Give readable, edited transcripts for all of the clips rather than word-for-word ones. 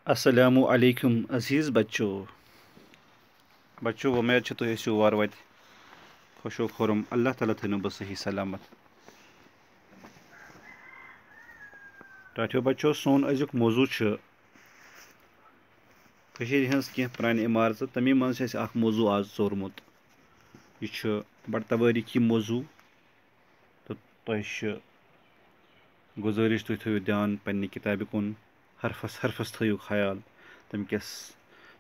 अस्सलामु अलैकुम अजीज़ बच्चों उम्मीद है तुम ٲسِو वार वत खुशो खुरम अल्लाह ताला थो बह सही सलामत। टाठियो बच्चों सोन अजुक मौजू हज कह पुरान इमारत तमें मज मौजू आज चोरमुत यह बड़ तवारीखी मौजू तो तुह गुजारिश तुम थो ध्यान पन्ने किताबि कुन हरफस हरफस थो ख्याल तम किस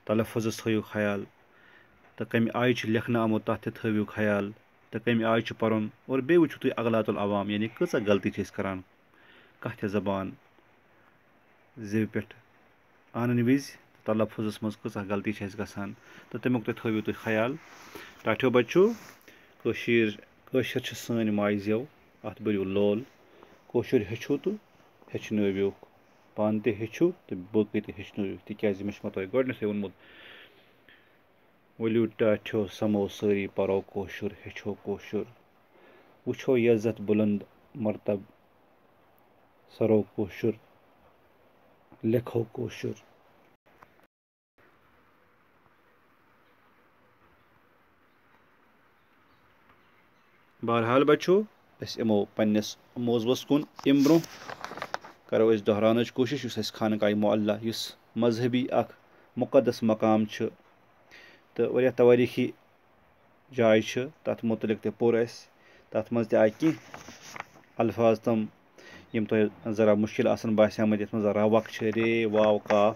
तलफ़ुज़स थो ख्याल तो कम आय लिखना आमुत तथ थो ख्याल तो कम आय पर्न और बे वो तुम अगलातुल अवाम यानी कचा गलती करान कथ ज़बान ज़ेव पे आनन विज तलफ़ुज़स मज कचा गलती गसान तो तमुक थो तुम ख्याल। टाठियो बच्चों कशर सन माय ज़ेव अत बरियो लोल कशर हेचो तो हेचनव पान ते हेचो तो बकि ते हेचनव तिकाज मे तुम गोडनेथ वोनमुत वलियो टाठियो समो सारी परो कशर हेचो कशर वुछो इज्जत बुलंद मरतब सरो कशर लिखो कशर। बहरहाल बच्चों इमो पन्नस मौजूस कुन अम ब्रो करो दोहरान कोशिश उस खानकाय मोअल्ला उस मजहबी अख मुकद्दस मकाम तो वह तवारीखी जाय तथ मुतलिक ते पोर तथ मज आय कह अल्फाज तम यम तो ज़रा मुश्किल बासियामत ये रवक रे वाव काफ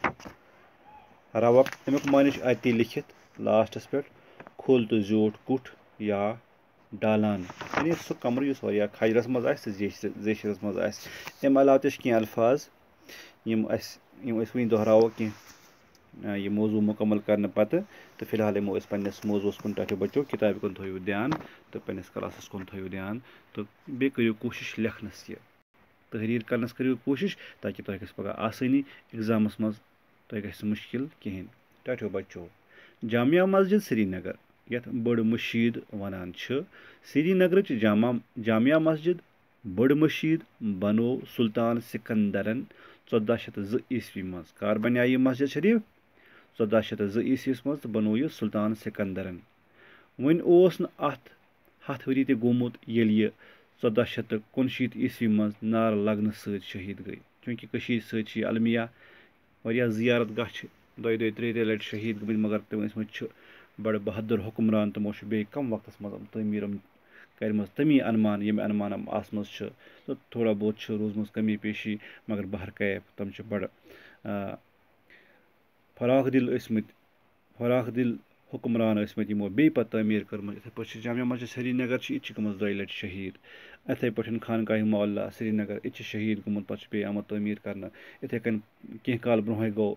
रवक अमुक मानी अति लिखित लास्टस पे खुल तो जोट कुठ या डालान यानी सह कमर खजरस मज जेशरस मज अम अलाव कह अल्फाज वन दोहरावो कह यह मौजू मुकम्मल करने पत तो फिलहाल यमो पन्नस मौजूस कुन टाठियो बच्चों किताब कुन थो ध्यान तो पन्नस क्लासस कुन थो ध्यान तो बे करियो कोशिश लेखनस यह तहरीर करनस करियो कोशिश ताकि तुह गस पगह आसानी एग्जामस मज तुह गस मुश्किल कहें। टाठियो बच्चों जामिया मस्जिद श्रीनगर यथ बड़ मशीद वनान श्रीनगर जामिया मस्जिद बड़ मशीद बनो सुल्तान सिकंदरन 1402 ईस्वी मज कर बनिया यह मस्जिद शरीफ 1402 ईस्वी मज तो बनो यह सुल्तान सिकंदरन वन अत 100 वरी ते गोमुत ये 1469 ईस्वी मज नार लगन सहित शहीद गई चूंकि सत अलमिया वरिया जियारत गह दोय त्रे लट शहीद गमत मगर तम बड़ बहादुर हुक्मरान तमो बे कम वक्त मज तमीर कर तमी अनुमान ये अनुमान आसम तो थोड़ा बहुत रोजम कमी पेशी मगर बहर कैफ तम बड़ फराख दिल हुक्मरान यमो बे पे तमीर कर्म इथे पे जामिया मस्जिद श्रीनगर यह गमत 2 लट शहीद इथे पे खानकाह मोअल्ला श्रीनगर यह शहीद गमुत पे बे आमुत तमीर कर इथे कन कह काल ब्रोह गो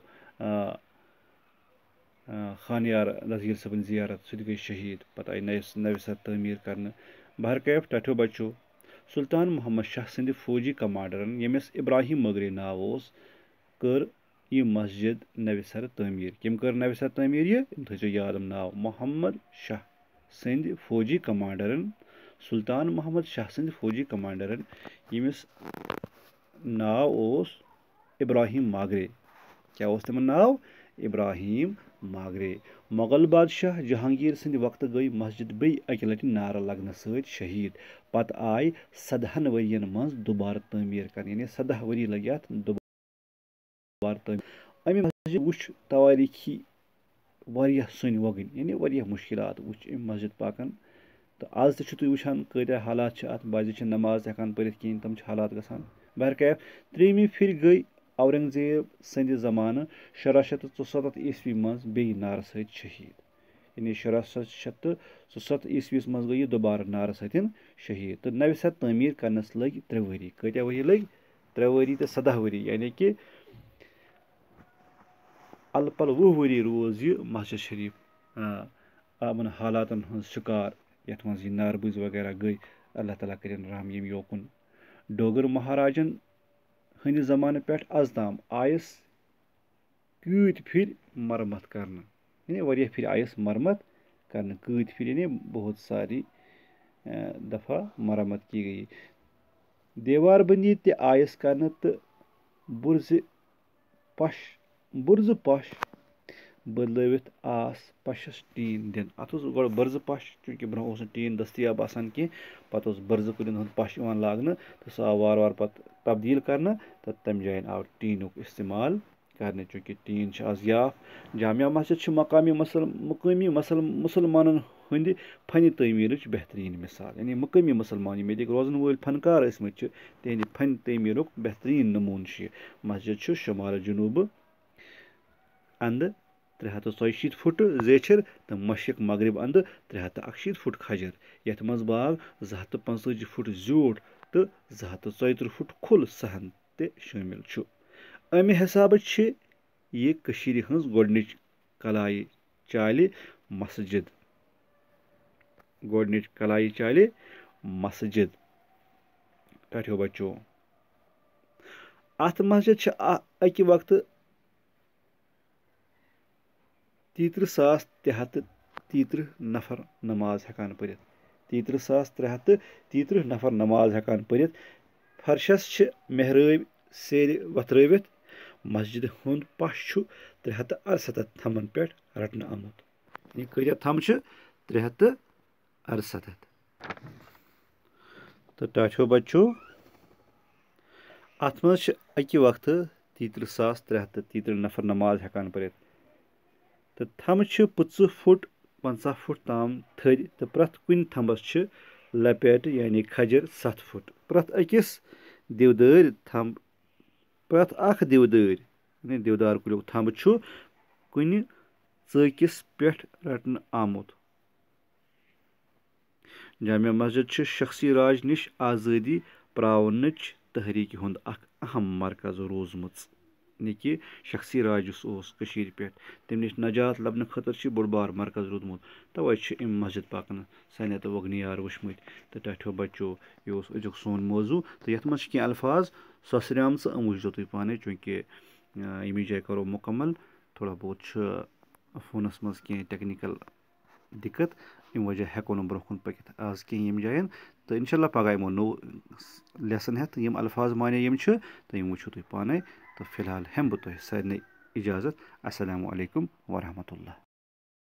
खानियार नज़ीर सबन जियारत सह गई शहीद पत आई नव सर तमीर कर बहर कैफ। टाठियो बच्चों सुल्तान मोहम्मद शाह सद फौजी कमांडरन यमिस इब्राहिम मगरी नाव कर यह मस्जिद नव सर तमीर कम कर नव सर तमीर यह थो याद नाव मोहम्मद शाह सद फौजी कमांडरन सुल्तान मोहम्मद शाह सद फौजी कमांडरन यमिस नाव इब्राहिम मागरे क्या तम नाव इब्राहिम मागरे मुगल बादशाह जहांगीर सद वक्त गई मस्जिद बे अकि लटि नारा लगन सहित शहीद पत आय 17 वरियन मज दोबारा तमीर कर यानी 17 वरी लगे अत दोबारा तमीर अमे मस्जिद वुच तवारीखी वारिया सुन वगन यानी वारिया मुश्किलात वुच मस्जिद पाकन तो आज तुम वुचान कत्या हालात अत बाजी नमाज हेकान पढ़ित कहें तम हालात गसान बहर कैफ 3वीं फिर गई औरंगजेब सद जमाना 1777 ईस्वी मज बे नार सहित शहीद यानी 1777 ईस्वी मज गई दोबारा नार सहित शहीद तो नव सर तमीर करनस लग 3 वरी कत्या वरी लग 3 वरी तो 17 वरी यानी कि अलपल 20 वरी रोज यह मस्जिद शरीफ अमन हालातन हज शिकार यथ मज यह नारबुज वगैरह गई अल्लाह ताला कर रहम यम योकुन डोगर महाराजन हंद जमाने पे आज ताम आयस कत फिर मरम्मत करना यानी वारिया फिर आयस मरम्मत करना कत फिर यानी बहुत सारी दफ़ा मरम्मत की गई दीवार बंदी ते आयस करना तो बुर्ज पश بُرزٕ پش بدلٲوِتھ آس پشس ٹیٖن دِنہٕ. اَتھ اوس گۄڈٕ بٕرزٕ پش چوٗنٛکہِ برونٛہہ اوس نہٕ ٹیٖن دٔستیاب آسان کینٛہہ پَتہٕ اوس بٕرزٕ کُلٮ۪ن ہُنٛد پش یِوان لاگنہٕ تہٕ سُہ آو وارٕ وارٕ پَتہٕ تبدیٖل کرنہٕ تہٕ تَمہِ جایَن آو ٹیٖنُک اِستعمال کرنہٕ چوٗنٛکہِ ٹیٖن چھِ آز یاف. جامع مسجد چھِ مقٲمی مُسلمانن ہٕنٛدِ فنہِ تعمیٖرٕچ بہتریٖن مِثال. یعنی مقٲمی مُسلمان یِم ییٚتِکۍ روزن وٲلۍ فنکار ٲسۍمٕتۍ چھِ تِہنٛدِ فنہِ تعمیٖرُک بہتریٖن نموٗنہٕ چھُ یہِ. مسجد چھُ شُمالہٕ جنوٗبہٕ اندٕ 347 فُٹ زیچھر تہٕ مشرق مغرب اندٕ 361 فُٹ کھجر یتھ منٛز باغ 245 فُٹ زیوٗٹھ تہٕ 234 فُٹ کھُل صحن تہِ شٲمِل چھُ. امہِ حسابہٕ چھِ یہِ کٔشیٖرِ ہٕنٛز گۄڈنِچ کلایہِ چالہِ مسجد. ٹھہرِو بچو. اتھ مسجد چھِ اکہِ وقتہٕ 33,333 نفر نماز ہٮ۪کان پٔرِتھ. 33,333 نفر نماز ہٮ۪کان پٔرِتھ. فرشس چھِ محرٲبۍ سیرِ وتھرٲوِتھ. مسجدِ ہُنٛد پش چھُ 368 تھمن پٮ۪ٹھ رٹنہٕ آمُت. یعنی کۭتیاہ تھم چھِ 368. تہٕ ٹاٹھیو بچو اتھ منٛز چھِ اکہِ وقتہٕ 33,333 نفر نماز ہٮ۪کان پٔرِتھ تہٕ تھمہٕ چھِ 50 فُٹ 50 فُٹ تام تھٔدۍ تہٕ پرٛٮ۪تھ کُنہِ تھمبس چھِ لپیٹہٕ یعنی کھجر 7 فُٹ. پرٛٮ۪تھ اکھ دِودار کُلیُک تھمب چھُ کُنہِ ژٲکِس پٮ۪ٹھ رٹنہٕ آمُت. جامع مسجد چھِ شخصی راج نِش آزٲدی پراونٕچ تحریٖکہِ ہُنٛد اکھ اہم مرکز روٗزمٕژ. یعنی کہِ شخصی راج یُس اوس کٔشیٖرِ پٮ۪ٹھ تمہِ نِش نجات لبنہٕ خٲطرٕ چھُ بوٚڑ بار مرکز روٗدمُت. توے چھِ یِم مسجد پاکن سانیت وۄگنِیار وٕچھمٕتۍ. تہٕ ٹاٹھیو بچو یہِ اوس أزیُک سون موضوٗع تہٕ یتھ منٛز چھِ کینٛہہ الفاظ سۄسریمژٕ یِم وٕچھزیو تُہۍ پانے چوٗنٛکہِ ییٚمہِ جایہِ کرو مُکمل تھوڑا بہت چھُ فونس منٛز کینٛہہ ٹیکنِکل دِقت اَمہِ وجہ ہٮ۪کو نہٕ برونٛہہ کُن پٔکِتھ آز کینٛہہ ییٚمہِ جاین تہٕ انشاء اللہ پگاہ یِمو نوٚو لیسن ہٮ۪تھ یِم الفاظ مانے یِم چھِ تہٕ یِم وٕچھِو تُہۍ پانے تہٕ فِلحال ہٮ۪مہٕ بہٕ تۄہہِ سارنٕے اِجازت. السلامُ علیکُم ورحمتہ اللہ.